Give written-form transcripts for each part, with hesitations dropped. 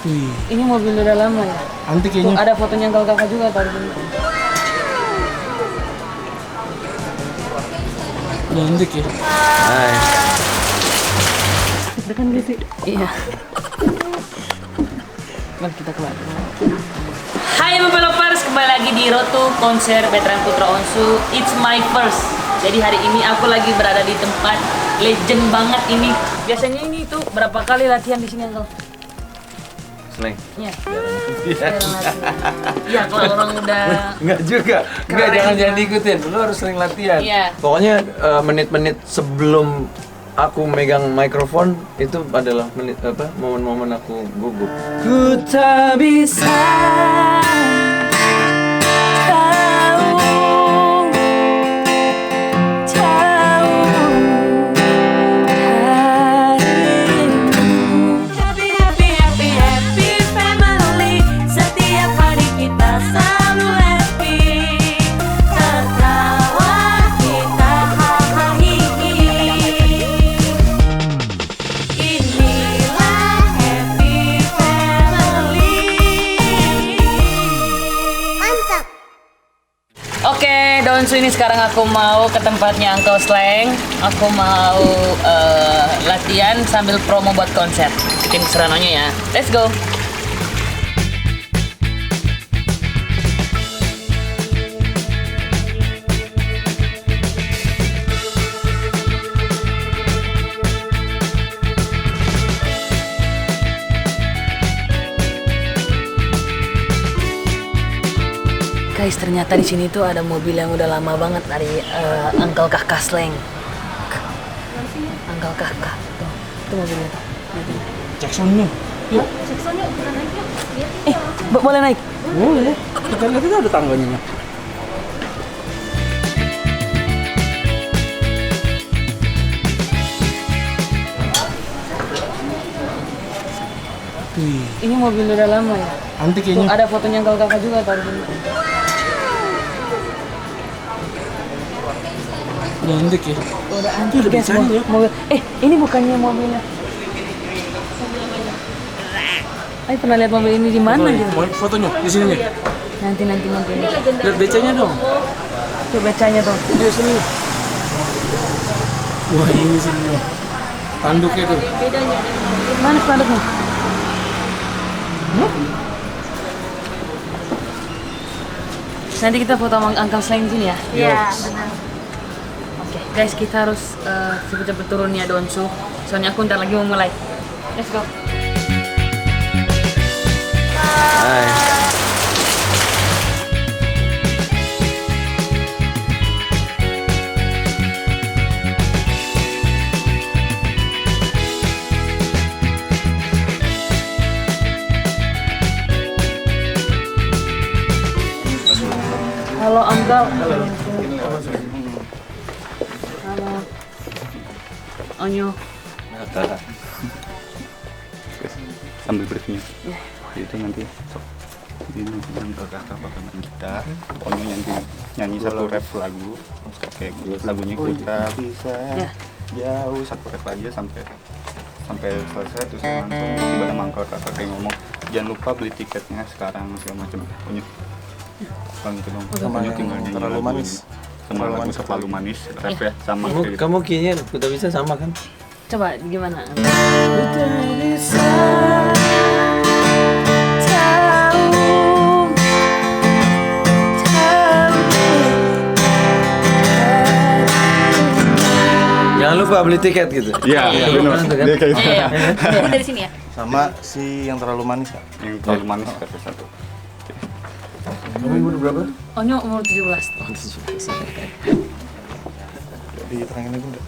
Wih, Ini mobil udah lama ya. antik Tuh, kayaknya. ada fotonya Uncle Kakak juga tadi. Udah antik ya. Hai. Dekan gitu sih. Iya. Mari kita keluar. Hai Developers, kembali lagi di Road to konser Betran Putra Onsu. It's my first. Jadi hari ini aku lagi berada di tempat legend banget ini. Biasanya ini tuh berapa kali latihan di sini Uncle? Slang. Iya. Iya, kalau orang udah Enggak juga. Enggak, Keren. jangan diikutin. Lu harus sering latihan. Iya. Pokoknya menit-menit sebelum aku megang mikrofon itu adalah momen-momen aku gugup. Ku tak bisa Oke, Donsu, ini sekarang aku mau ke tempatnya Uncle Slang. Aku mau latihan sambil promo buat konser. Bikin keseruannya ya. Let's go. Guys, ternyata di sini tuh ada mobil yang udah lama banget dari Uncle Kakak Slang. Uncle Kakak. Tuh, itu mobilnya tuh. Jacksonnya. Yuk, Boleh naik? boleh. Kita lihat itu ada tangganya. Wih, Ini mobil udah lama ya. antik Tuh, kayaknya. ada fotonya Uncle Kakak juga tadi. Udah antik ya. Udah antik Itu ada guys, bicanya ya. mobil. Ini bukannya mobilnya. Ayo pernah lihat mobil ini di mana gitu? Mau fotonya di sini. Nanti. Lihat becanya dong. Tuh becanya tuh. Di sini. Wah, ini sini. Tanduknya tuh. Mana spanduknya? Nanti kita foto sama Uncle Slang sini ya. Iya, benar. Oke, guys, kita harus cepet-cepet turun ya Donsu. Soalnya aku ntar lagi mau mulai. Let's go. Hai. Halo Uncle. Halo. Onyo. Sambil briefnya Ya. itu nanti ini ke kakak bakal main gitar, pokoknya nyanyi satu rap lagu kayak lagunya kita bisa Ya. jauh satu rap aja sampai selesai terus langsung tiba-tiba mangkal kakak kayak ngomong jangan lupa beli tiketnya sekarang segala macam punya bang itu dong Sama pokoknya yang tinggal nyanyi terlalu lagu manis. ini. Sama lagu terlalu manis rap ya sama Kamu, kayak gitu. kamu kayaknya udah bisa sama kan? Coba gimana? Jangan lupa beli tiket gitu. Iya, benar. Dia kayak gitu. Iya. Dari sini ya. Sama si yang terlalu manis Kak. Yang terlalu manis rap satu. Kamu umur berapa? Onyo umur 17. Diterangin lagi enggak?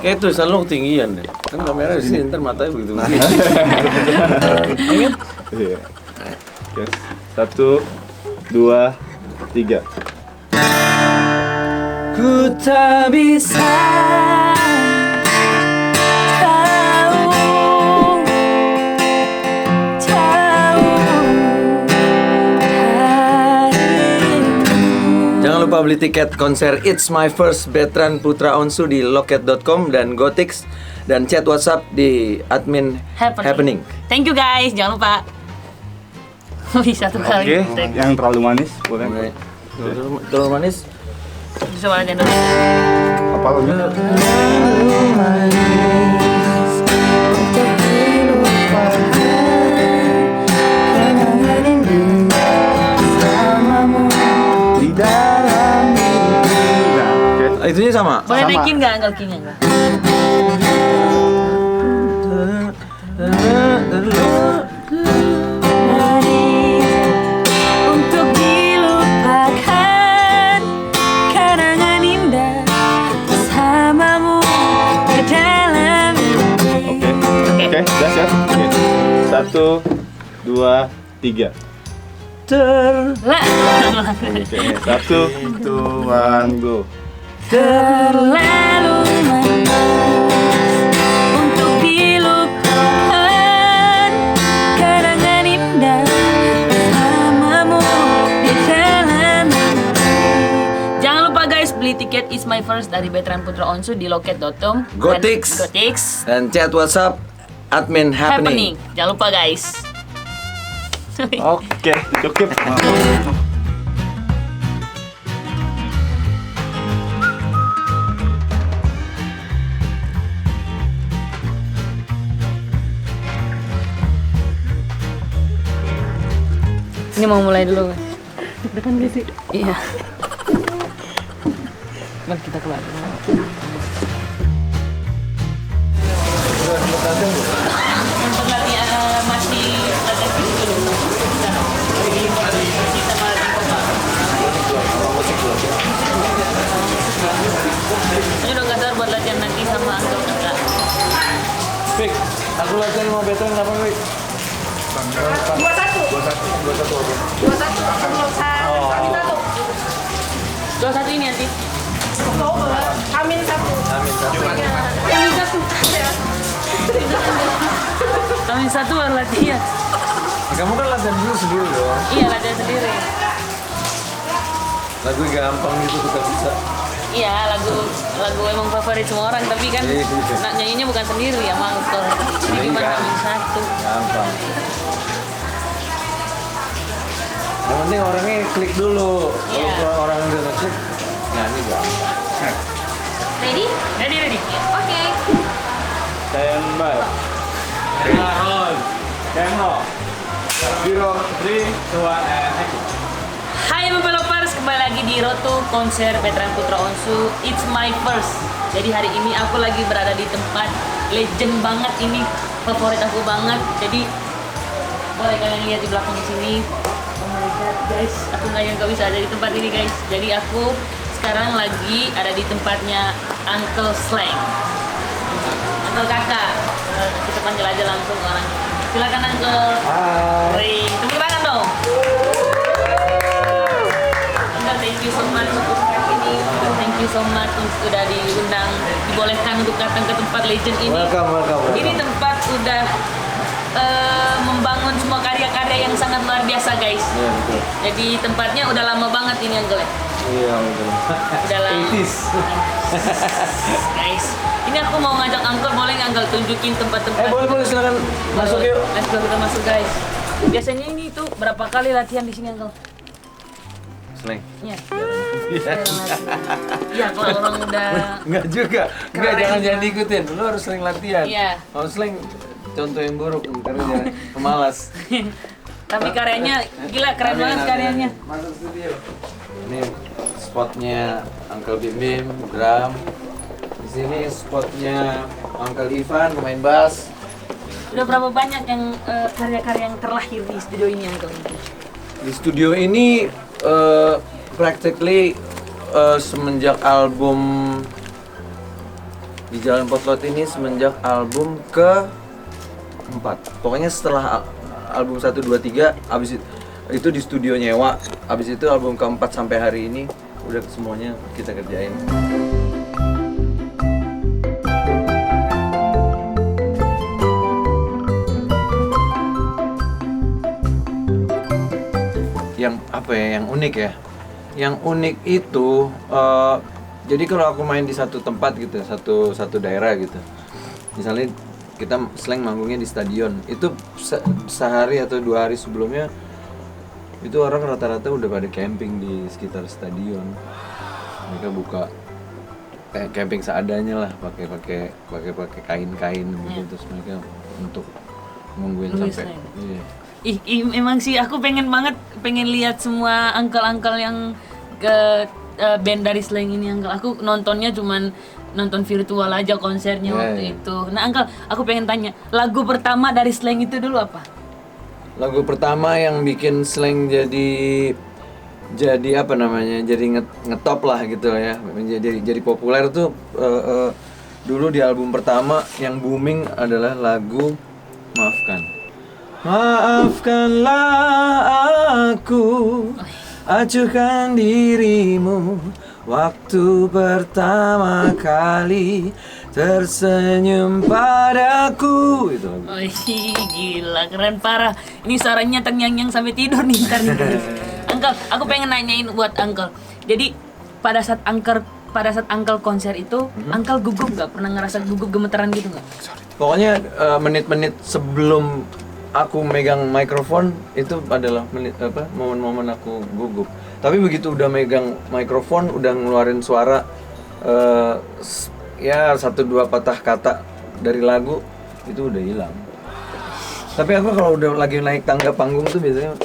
Kayak tuh selalu ketinggian deh. Kan kamera di sini ntar matanya begitu. Iya. Yes. 1, 2, 3. Ku tak bisa Jangan lupa beli tiket konser It's My First Betran Putra Onsu di loket.com dan Gotix. dan chat WhatsApp di admin happening. Thank you guys, jangan lupa. Bisa satu kali. Oke, yang terlalu manis boleh. Oke. Terlalu manis. Coba aja dulu. Apa lagunya? Di dalam mimpi. Nah, oke. Itunya sama. Boleh Sama. naikin nggak angkel king-nya nggak? Untuk dilupakan kenangan indah bersamamu di dalam mimpi. Oke, udah siap? Oke. 1, 2, 3. Lah, Oke, 1, 2, go. terlalu manis untuk dilupakan kenangan indah bersamamu di dalam mimpi. Jangan lupa guys, beli tiket It's My First dari Betran Putra Onsu di loket.com Gotix. Gotix Dan chat WhatsApp admin happening. Jangan lupa guys. Oke, cukup. Ini mau mulai dulu guys. Depan gak sih? Iya. Mari kita keluar. Untuk latihan masih latihan fisik dulu. Kita ini udah gak sabar buat latihan nanti sama Uncle Kakak. Fik, aku latihan mau beton apa Fik? 21 ini nanti. Amin satu. Kami satu baru latihan. Kamu kan latihan dulu sendiri dong. Iya, latihan sendiri. Lagu gampang gitu kita bisa. Iya, lagu emang favorit semua orang, tapi kan Iya. nak nyanyinya bukan sendiri ya, Mangkel. Jadi Iya. gimana kami satu. Gampang. Yang penting orangnya klik dulu. Iya. Kalau orang udah ngeklik, nyanyi gampang. Ready? Ready. Oke. Standby. On. Camera. 0, 3, 2, and action. Hai developers, kembali lagi di Roto konser Betran Putra Onsu It's My First. Jadi hari ini aku lagi berada di tempat legend banget ini, favorit aku banget. Jadi boleh kalian lihat di belakang sini. Oh my god guys, aku nggak nyangka bisa ada di tempat ini guys. Jadi aku sekarang lagi ada di tempatnya Uncle Slang, Uncle Kakak. Kita panggil aja langsung orang. Silakan Uncle. Hai. Tepuk tangan dong. Uncle, thank you so much untuk ini. Thank you so much untuk sudah diundang, dibolehkan untuk datang ke tempat legend ini. Welcome. Ini tempat udah membangun semua karya-karya yang sangat luar biasa guys. Iya betul. Jadi tempatnya udah lama banget ini Uncle. Iya betul. Udah lama. 80s. Guys, ini aku mau ngajak Uncle, boleh nggak Uncle tunjukin tempat-tempat? Boleh silakan masuk yuk. Let's go, kita masuk guys. Biasanya ini tuh berapa kali latihan di sini Uncle? Slang. Iya. Iya, kalau orang udah Enggak juga. Enggak, Keren. jangan diikutin. Lu harus sering latihan. Iya. Kalau slang contoh yang buruk karena jangan pemalas. tapi karyanya gila, keren banget karyanya. Masuk studio. Ini spotnya Uncle Bim Bim, drum. Di sini spotnya Uncle Ivan, pemain bass. Udah berapa banyak yang karya-karya yang terlahir di studio ini Uncle? Di studio ini practically semenjak album di Jalan Potlot ini semenjak album ke-4. Pokoknya setelah album 1, 2, 3 abis itu di studio nyewa. Abis itu album ke-4 sampai hari ini udah semuanya kita kerjain. Yang apa ya, yang unik ya? Yang unik itu jadi kalau aku main di satu tempat gitu, satu daerah gitu, misalnya kita slang manggungnya di stadion, itu sehari atau 2 hari sebelumnya itu orang rata-rata udah pada camping di sekitar stadion. Mereka buka camping seadanya lah, pakai kain-kain begitu, terus mereka untuk nungguin sampai. Iya. Emang sih aku pengen lihat semua uncle-uncle yang ke band dari slang ini, uncle. Aku nontonnya cuman nonton virtual aja konsernya waktu itu. Nah, uncle, aku pengen tanya, lagu pertama dari slang itu dulu apa? Lagu pertama yang bikin slang jadi apa namanya, jadi ngetop lah gitu ya, jadi populer tuh dulu di album pertama yang booming adalah lagu Maafkanlah aku, acuhkan dirimu waktu pertama kali tersenyum padaku, itu lagu. Gila, keren parah. Ini suaranya ternyanyi sampai tidur nih ntar nih. Uncle, aku pengen nanyain buat Uncle. Jadi pada saat Uncle konser itu, Uncle gugup nggak? Pernah ngerasa gugup, gemeteran gitu nggak? Pokoknya menit-menit sebelum aku megang mikrofon itu adalah momen-momen aku gugup. Tapi begitu udah megang mikrofon, udah ngeluarin suara ya 1-2 patah kata dari lagu itu udah hilang. Tapi aku kalau udah lagi naik tangga panggung tuh biasanya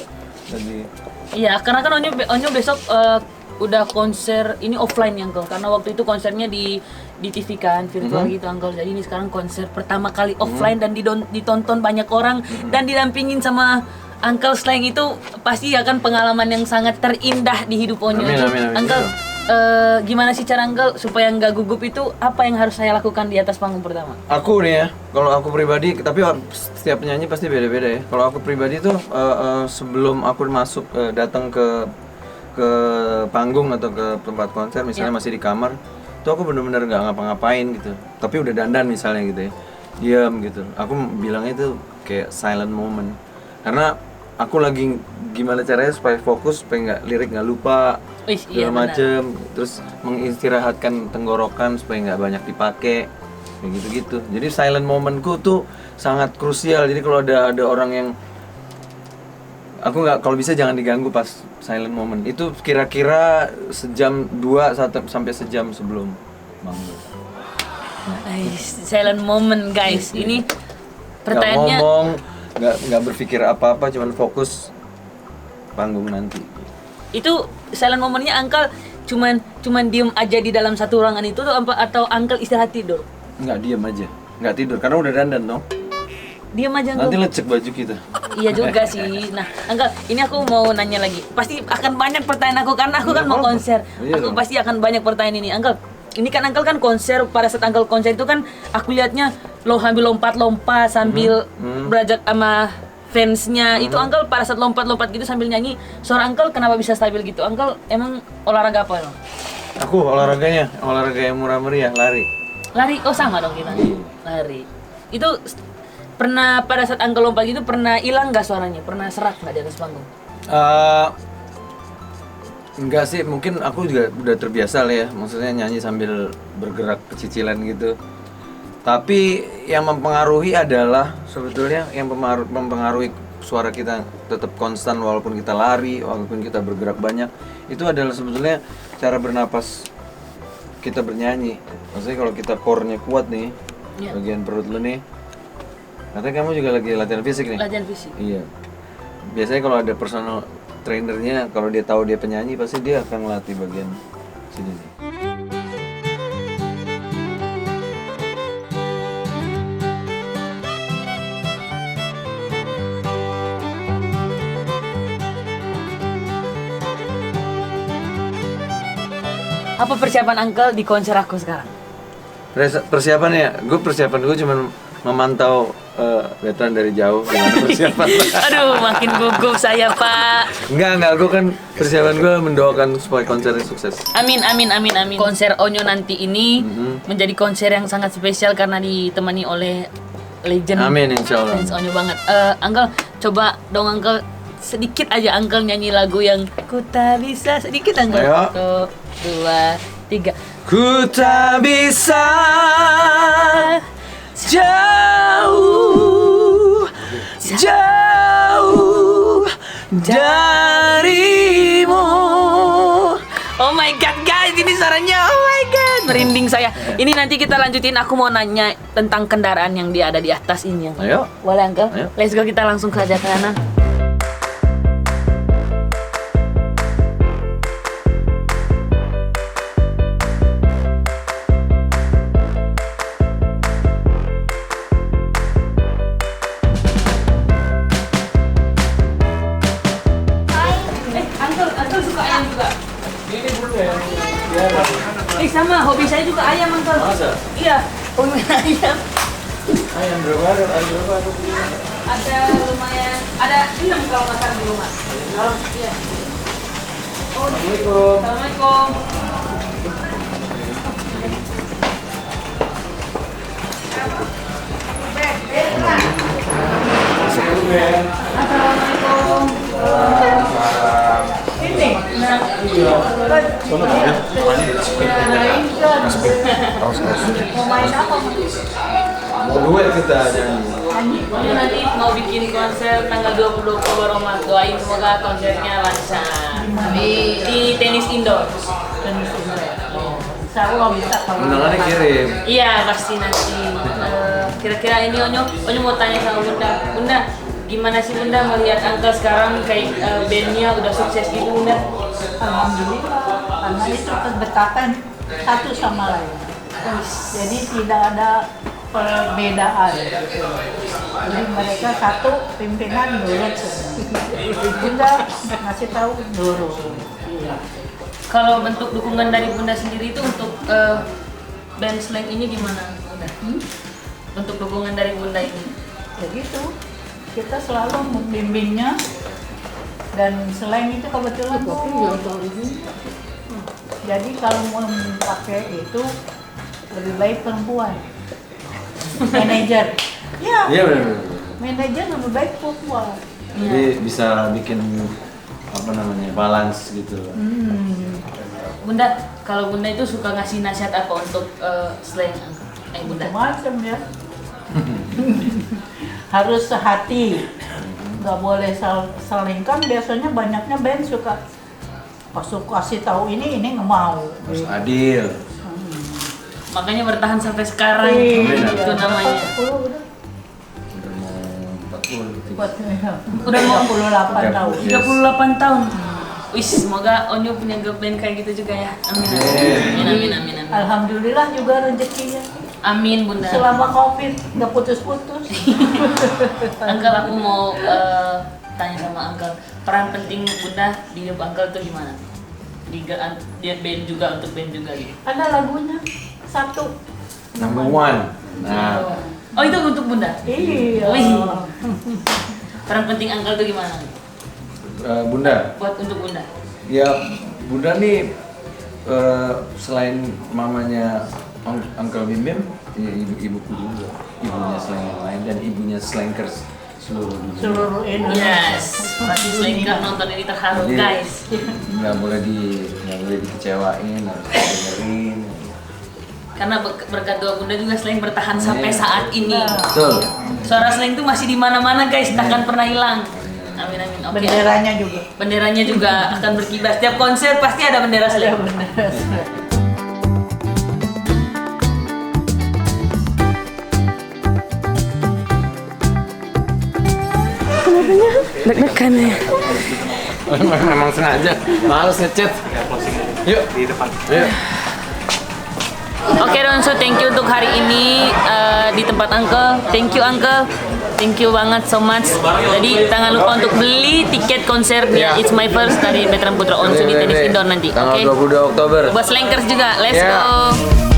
lagi. Iya, karena kan Onyo besok udah konser ini offline ya, Uncle. Karena waktu itu konsernya di TV kan, virtual gitu, Uncle. Jadi ini sekarang konser pertama kali offline dan ditonton banyak orang dan didampingin sama Uncle Slang. Itu pasti akan pengalaman yang sangat terindah di hidup Onyo. Amin. Uncle, gimana sih cara Uncle supaya nggak gugup itu? Apa yang harus saya lakukan di atas panggung pertama? Aku nih ya, kalau aku pribadi, tapi setiap penyanyi pasti beda-beda ya. Kalau aku pribadi tuh sebelum aku masuk datang ke panggung atau ke tempat konser, misalnya masih di kamar, tuh aku bener-bener nggak ngapa-ngapain gitu. Tapi udah dandan misalnya gitu ya, diam gitu. Aku bilangnya itu kayak silent moment, karena aku lagi gimana caranya supaya fokus, supaya lirik nggak lupa, segala macem. Terus mengistirahatkan tenggorokan supaya nggak banyak dipakai, kayak gitu-gitu. Jadi silent momentku tuh sangat krusial. Jadi kalau ada orang yang aku nggak, kalau bisa jangan diganggu pas silent moment. Itu kira-kira sejam 2 sampai sejam sebelum bangun. Silent moment, guys. Ini pertanyaannya. Nggak ngomong, nggak berpikir apa-apa, cuman fokus panggung nanti. Itu silent momennya Uncle cuman diem aja di dalam satu ruangan itu atau Uncle istirahat tidur? Nggak, diem aja, nggak tidur karena udah dandan dong. Diem aja Uncle. Nanti lecek baju kita. Iya juga sih. Nah, Uncle, ini aku mau nanya lagi. Pasti akan banyak pertanyaan aku karena aku kan mau konser. Aku pasti akan banyak pertanyaan ini, Uncle. Ini kan Uncle kan konser, pada saat Uncle konser itu kan aku lihatnya sambil lompat-lompat sambil berajak sama fansnya. Itu Uncle pada saat lompat-lompat gitu sambil nyanyi, suara Uncle kenapa bisa stabil gitu? Uncle emang olahraga apa ya? Aku olahraga yang murah meriah, lari. Lari? Oh sama dong kita. Lari. Itu pernah pada saat Uncle lompat gitu pernah hilang nggak suaranya? Pernah serak nggak di atas panggung? Enggak sih, mungkin aku juga udah terbiasa lah ya, maksudnya nyanyi sambil bergerak kecicilan gitu. Tapi yang mempengaruhi adalah sebetulnya yang mempengaruhi suara kita tetap konstan walaupun kita lari, walaupun kita bergerak banyak, itu adalah sebetulnya cara bernapas kita bernyanyi. Maksudnya kalau kita core-nya kuat nih, bagian perut lu nih. Katanya kamu juga lagi latihan fisik nih? Latihan fisik. Iya. Biasanya kalau ada personal trainernya, kalau dia tahu dia penyanyi, pasti dia akan ngelatih bagian sini nih. Apa persiapan Uncle di konser aku sekarang? Persiapannya, persiapan gue cuma memantau veteran dari jauh gimana persiapan. Aduh, makin gugup saya, Pak. Enggak, gue kan persiapan gue mendoakan supaya konsernya sukses. Amin. Konser Onyo nanti ini menjadi konser yang sangat spesial karena ditemani oleh legend. Amin, insyaallah. Fans Onyo banget. Uncle, coba dong Uncle sedikit aja Uncle nyanyi lagu yang Ku Tak Bisa, sedikit Uncle. Ayo. 1, 2, 3. Ku tak bisa Jauh, jauh darimu. Oh my god guys, ini suaranya, oh my god, merinding saya. Ini nanti kita lanjutin, aku mau nanya tentang kendaraan yang dia ada di atas ini. Ayo. Boleh Uncle? Ayo. Let's go, kita langsung saja ke sana. Uncle suka ayam juga? Ini dulu ya. Sama, hobi saya juga ayam, Uncle. Masa? Iya, hobi ayam. Ayam berapa ada? Ada lumayan, ada 6 kalau masak di rumah. Iya. Oh, Assalamualaikum. Assalamualaikum. Ini. Mau main apa? Mau duet kita nyanyi. Ini nanti mau bikin konser tanggal 20 Oktober, Oma. Doain semoga konsernya lancar. Di tenis indoor. Saya bisa kalau Undangannya kirim. Iya, pasti nanti. Kira-kira ini Onyo mau tanya sama Bunda. Bunda, gimana sih Bunda melihat Uncle sekarang kayak bandnya udah sukses gitu, Bunda? alhamdulillah karena itu berdekatan satu sama lain. Jadi tidak ada perbedaan. Jadi mereka satu pimpinan nurut semua. Bunda ngasih tahu nurut. Kalau bentuk dukungan dari Bunda sendiri itu untuk band Slang ini gimana, Bunda? Bentuk dukungan dari Bunda ini? Ya gitu. Kita selalu membimbingnya dan selain itu kebetulan jadi kalau mau pakai itu lebih baik perempuan. Manajer. Ya. Iya benar. Manajer lebih baik perempuan. Jadi bisa bikin apa namanya balance gitu. Bunda, kalau Bunda itu suka ngasih nasihat apa untuk Slang? Bunda. Macam-macam ya. Harus sehati. Nggak boleh saling, kan biasanya banyaknya band suka pas kasih tahu ini nggak mau. Harus adil. Makanya bertahan sampai sekarang. Iya. Itu namanya. Udah mau 40. Udah mau 38 tahun. 38 tahun. Wih, semoga Onyo punya girl band kayak gitu juga ya. Amin. Amin. Alhamdulillah juga rezekinya. Amin, Bunda. Selama COVID nggak putus-putus. Uncle, aku mau tanya sama Uncle, peran penting Bunda di hidup Uncle itu gimana? Dia band juga, untuk band juga gitu. Ada lagunya satu. Number one. Nah, Oh, itu untuk Bunda? Iya. Wih. Peran penting Uncle itu gimana? Bunda. Buat untuk Bunda? Ya, Bunda nih selain mamanya Uncle Bim Bim, ya ibuku juga. Ibunya Slang yang lain dan ibunya Slankers seluruh dunia. Seluruh Indonesia. Yes. Pasti Slanger nonton ini terharu, Jadi, guys. nggak boleh dikecewain, harus dengerin. Karena berkat doa Bunda juga Slang bertahan sampai saat ini. Betul. Suara Slang itu masih di mana-mana, guys, takkan pernah hilang. Amin. Oke. Benderanya juga. Benderanya juga akan berkibar. Setiap konser pasti ada bendera Ada Slang. bendera. Deg-degan ya. Memang sengaja, males ngechat. Yuk di depan. Yuk. Oke Ronsu, thank you untuk hari ini di tempat Uncle. Thank you Uncle. Thank you banget so much. Jadi jangan lupa untuk beli tiket konsernya It's My First dari Veteran Putra Onsu di tenis indoor nanti. Tanggal Oke. 22 Oktober. Buat Slankers juga. Let's Yeah. go.